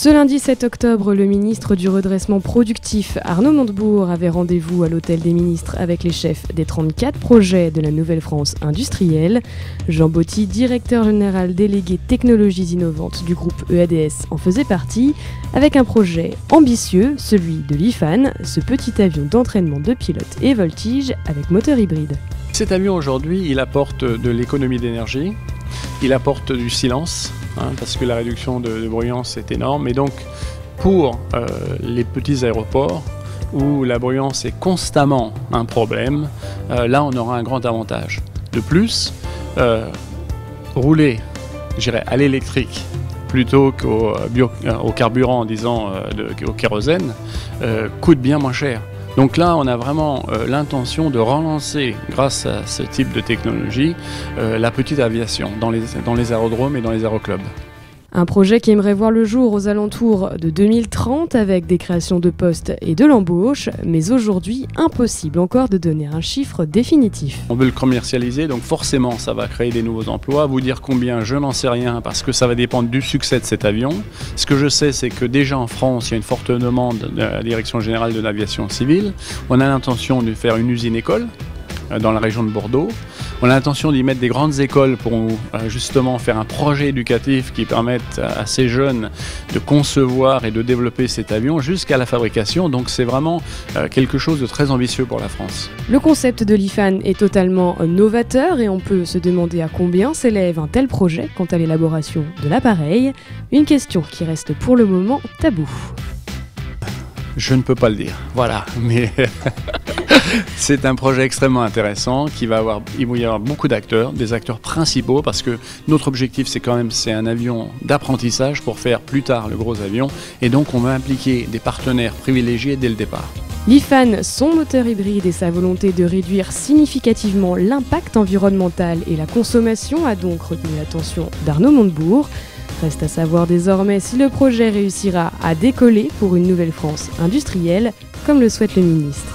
Ce lundi 7 octobre, le ministre du Redressement productif, Arnaud Montebourg, avait rendez-vous à l'Hôtel des Ministres avec les chefs des 34 projets de la Nouvelle-France industrielle. Jean Botti, directeur général délégué technologies innovantes du groupe EADS, en faisait partie, avec un projet ambitieux, celui de l'IFAN, ce petit avion d'entraînement de pilotes et voltige avec moteur hybride. Cet avion aujourd'hui, il apporte de l'économie d'énergie, il apporte du silence, parce que la réduction de bruyance est énorme. Et donc, pour les petits aéroports où la bruyance est constamment un problème, là on aura un grand avantage. De plus, rouler, je dirais, à l'électrique plutôt qu'au carburant, disons, au kérosène, coûte bien moins cher. Donc là, on a vraiment l'intention de relancer, grâce à ce type de technologie, la petite aviation dans les aérodromes et dans les aéroclubs. Un projet qui aimerait voir le jour aux alentours de 2030 avec des créations de postes et de l'embauche, mais aujourd'hui, impossible encore de donner un chiffre définitif. On veut le commercialiser, donc forcément ça va créer des nouveaux emplois. Vous dire combien, je n'en sais rien, parce que ça va dépendre du succès de cet avion. Ce que je sais, c'est que déjà en France, il y a une forte demande de la Direction générale de l'aviation civile. On a l'intention de faire une usine-école dans la région de Bordeaux. On a l'intention d'y mettre des grandes écoles pour justement faire un projet éducatif qui permette à ces jeunes de concevoir et de développer cet avion jusqu'à la fabrication. Donc c'est vraiment quelque chose de très ambitieux pour la France. Le concept de l'IFAN est totalement novateur et on peut se demander à combien s'élève un tel projet quant à l'élaboration de l'appareil. Une question qui reste pour le moment taboue. Je ne peux pas le dire, voilà, mais c'est un projet extrêmement intéressant il va y avoir beaucoup d'acteurs, des acteurs principaux, parce que notre objectif c'est un avion d'apprentissage pour faire plus tard le gros avion, et donc on va impliquer des partenaires privilégiés dès le départ. L'IFAN, son moteur hybride et sa volonté de réduire significativement l'impact environnemental et la consommation a donc retenu l'attention d'Arnaud Montebourg. Reste à savoir désormais si le projet réussira à décoller pour une nouvelle France industrielle, comme le souhaite le ministre.